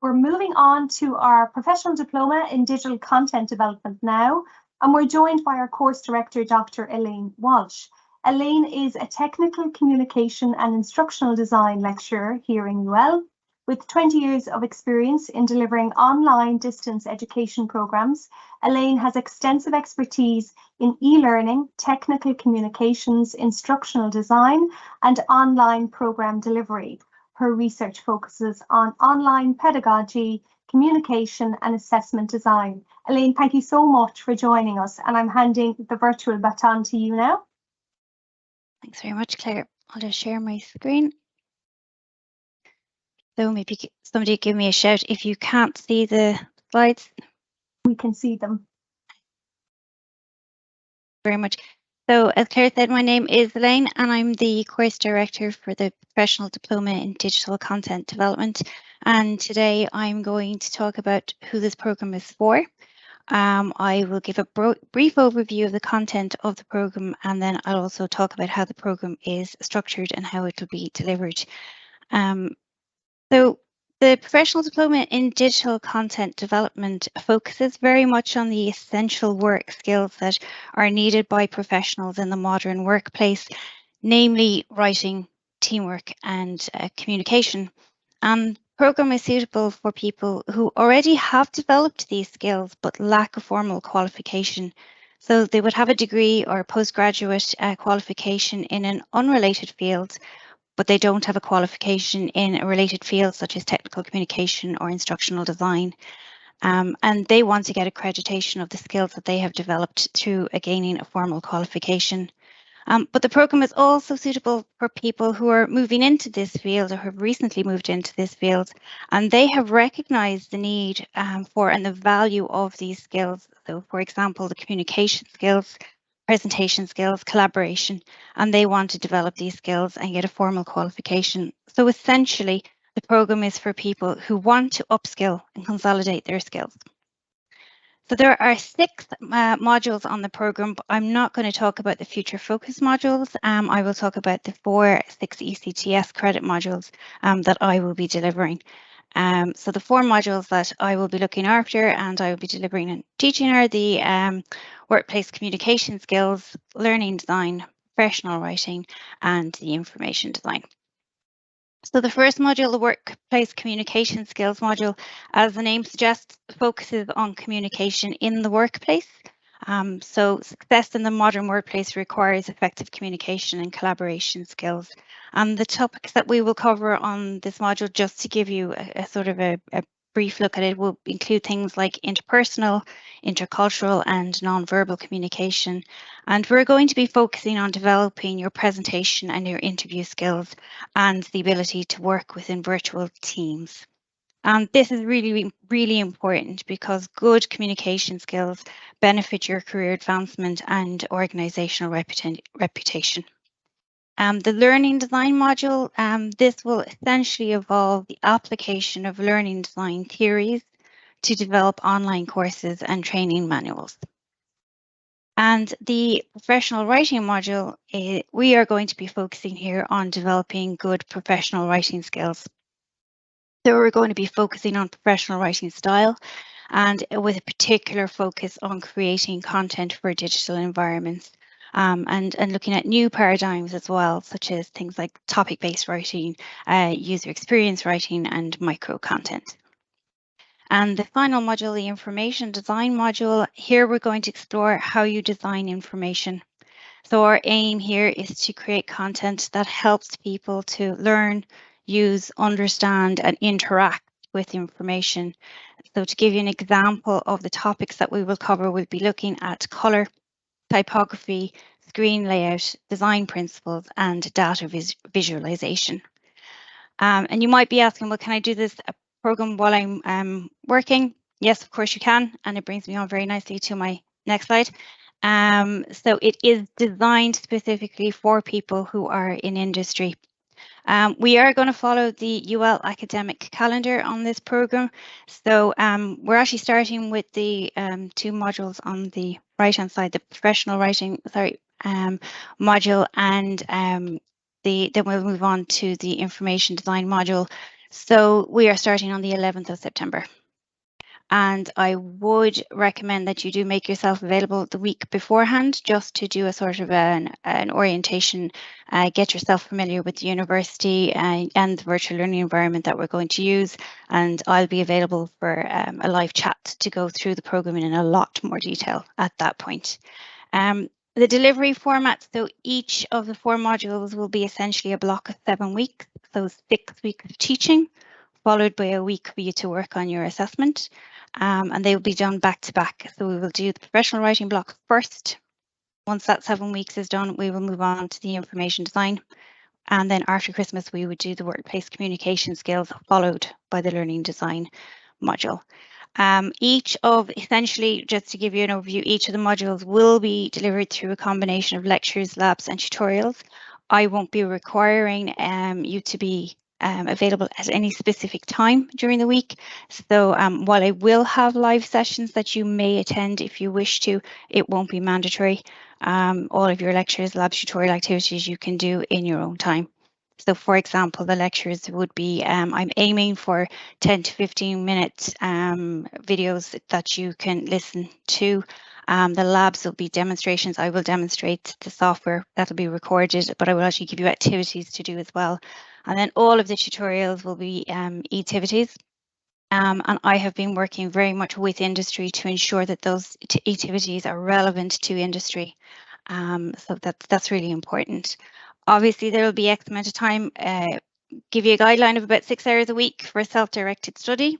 We're moving on to our Professional Diploma in Digital Content Development now, and we're joined by our course director, Dr. Elaine Walsh. Elaine is a technical communication and instructional design lecturer here in UL, with 20 years of experience in delivering online distance education programs. Elaine has extensive expertise in e-learning, technical communications, instructional design, and online program delivery. Her research focuses on online pedagogy, communication, and assessment design. Elaine, thank you so much for joining us, and I'm handing the virtual baton to you now. Thanks very much, Claire. I'll just share my screen. So maybe somebody give me a shout if you can't see the slides. We can see them. Very much. So as Claire said, my name is Elaine and I'm the course director for the Professional Diploma in Digital Content Development. And today I'm going to talk about who this program is for. I will give a brief overview of the content of the program, and then I'll also talk about how the program is structured and how it will be delivered. So the Professional Diploma in Digital Content Development focuses very much on the essential work skills that are needed by professionals in the modern workplace, namely writing, teamwork, and communication. The program is suitable for people who already have developed these skills but lack a formal qualification. So they would have a degree or postgraduate qualification in an unrelated field, but they don't have a qualification in a related field such as technical communication or instructional design. And they want to get accreditation of the skills that they have developed through gaining a formal qualification. But the program is also suitable for people who are moving into this field or have recently moved into this field, and they have recognized the need for and the value of these skills. So, for example, the communication skills, presentation skills, collaboration, and they want to develop these skills and get a formal qualification. So essentially, the program is for people who want to upskill and consolidate their skills. So there are 6 modules on the program, but I'm not going to talk about the future focus modules. I will talk about the 6 ECTS credit modules that I will be delivering. So the 4 modules that I will be looking after and I will be delivering and teaching are the workplace communication skills, learning design, professional writing, and the information design. So the first module, the workplace communication skills module, as the name suggests, focuses on communication in the workplace. So success in the modern workplace requires effective communication and collaboration skills. And the topics that we will cover on this module, just to give you a sort of a brief look at it, will include things like interpersonal, intercultural, and nonverbal communication. And we're going to be focusing on developing your presentation and your interview skills and the ability to work within virtual teams. And this is really, really important because good communication skills benefit your career advancement and organizational reputation. The learning design module, this will essentially involve the application of learning design theories to develop online courses and training manuals. And the professional writing module, we are going to be focusing here on developing good professional writing skills. So we're going to be focusing on professional writing style and with a particular focus on creating content for digital environments. And looking at new paradigms as well, such as things like topic-based writing, user experience writing, and micro content. And the final module, the information design module, here we're going to explore how you design information. So our aim here is to create content that helps people to learn, use, understand, and interact with information. So to give you an example of the topics that we will cover, we'll be looking at color, typography, screen layout, design principles, and data visualization. And you might be asking, well, can I do this program while I'm working? Yes, of course you can. And it brings me on very nicely to my next slide. So it is designed specifically for people who are in industry. We are going to follow the UL academic calendar on this program. So we're actually starting with the 2 modules on the right-hand side, the professional writing, module, and then we'll move on to the information design module So we are starting on the 11th of September. And I would recommend that you do make yourself available the week beforehand, just to do a sort of an orientation, get yourself familiar with the university and the virtual learning environment that we're going to use. And I'll be available for a live chat to go through the program in a lot more detail at that point. The delivery format, so each of the 4 modules will be essentially a block of 7 weeks, so 6 weeks of teaching, followed by a week for you to work on your assessment. And they will be done back to back. So we will do the professional writing block first. Once that 7 weeks is done, we will move on to the information design. And then after Christmas, we would do the workplace communication skills, followed by the learning design module. Each of, essentially, just to give you an overview, each of the modules will be delivered through a combination of lectures, labs and tutorials. I won't be requiring you to be available at any specific time during the week. So while I will have live sessions that you may attend if you wish to, it won't be mandatory. All of your lectures, labs, tutorial activities you can do in your own time. So for example, the lectures would be, I'm aiming for 10 to 15 minute videos that you can listen to. The labs will be demonstrations. I will demonstrate the software that'll be recorded, but I will actually give you activities to do as well. And then all of the tutorials will be e-activities. And I have been working very much with industry to ensure that those activities are relevant to industry. So that's really important. Obviously, there will be X amount of time, give you a guideline of about 6 hours a week for self-directed study.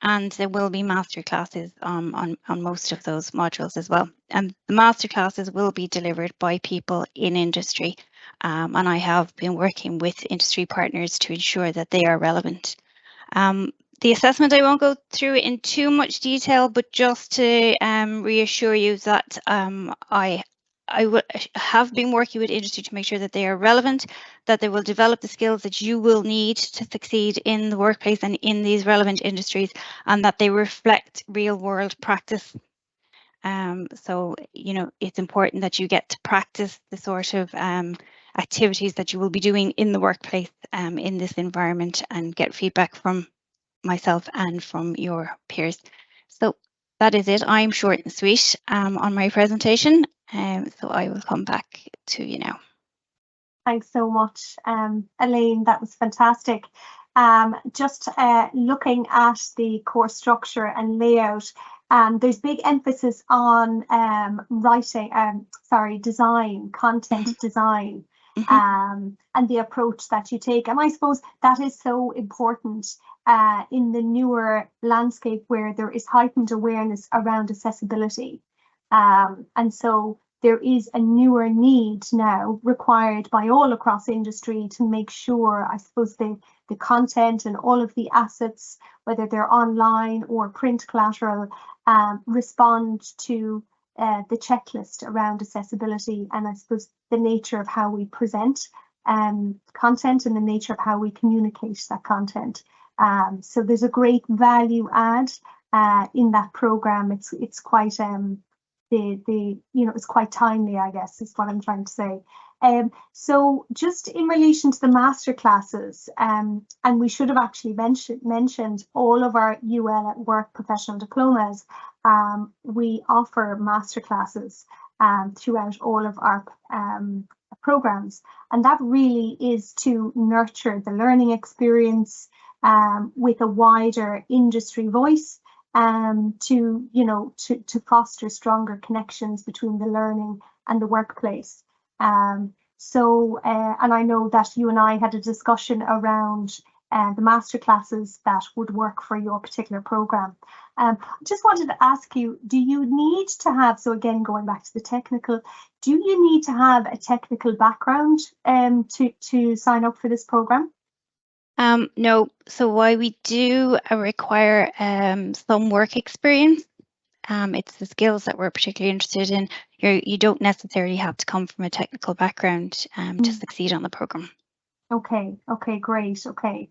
And there will be master classes on most of those modules as well. And the master classes will be delivered by people in industry. And I have been working with industry partners to ensure that they are relevant. The assessment I won't go through in too much detail, but just to reassure you that I have been working with industry to make sure that they are relevant, that they will develop the skills that you will need to succeed in the workplace and in these relevant industries, and that they reflect real world practice. So, you know, it's important that you get to practice the sort of activities that you will be doing in the workplace in this environment, and get feedback from myself and from your peers. So that is it. I'm short and sweet on my presentation. So I will come back to you now. Thanks so much, Elaine. That was fantastic. Just looking at the course structure and layout, there's big emphasis on design, content design, and the approach that you take. And I suppose that is so important in the newer landscape where there is heightened awareness around accessibility. And so there is a newer need now required by all across industry to make sure, I suppose, the content and all of the assets, whether they're online or print collateral, respond to the checklist around accessibility, and I suppose the nature of how we present content and the nature of how we communicate that content. So there's a great value add in that program. It's quite it's quite timely, I guess, is what I'm trying to say. So just in relation to the master classes, and we should have actually mentioned all of our UL at Work professional diplomas, we offer master classes throughout all of our programs, and that really is to nurture the learning experience with a wider industry voice, to foster stronger connections between the learning and the workplace. And I know that you and I had a discussion around the master classes that would work for your particular program. Just wanted to ask you, do you need to have, so again, going back to the technical, do you need to have a technical background to sign up for this program? No, so why we do require some work experience. It's the skills that we're particularly interested in. You don't necessarily have to come from a technical background to succeed on the program. Okay, great, okay.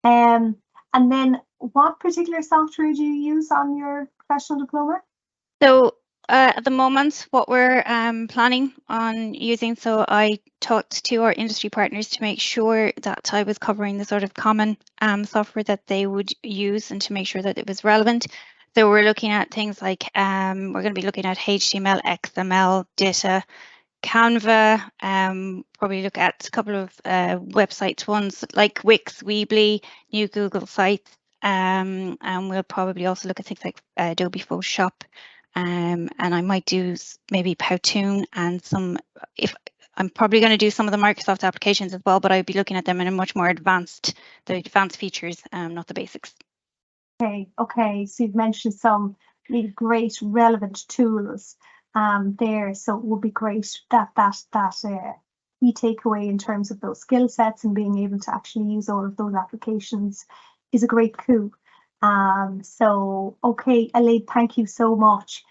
And then what particular software do you use on your professional diploma? So At the moment, what we're planning on using, so I talked to our industry partners to make sure that I was covering the sort of common software that they would use and to make sure that it was relevant. So we're looking at things like, we're going to be looking at HTML, XML, data, Canva, probably look at a couple of website ones like Wix, Weebly, new Google sites, and we'll probably also look at things like Adobe Photoshop, and I might do maybe Powtoon and some, if I'm probably going to do some of the Microsoft applications as well, but I'd be looking at them in a much more advanced, the advanced features, not the basics. Okay, so you've mentioned some really great relevant tools there, so it would be great that key takeaway in terms of those skill sets and being able to actually use all of those applications is a great coup. So okay, Elaine, thank you so much.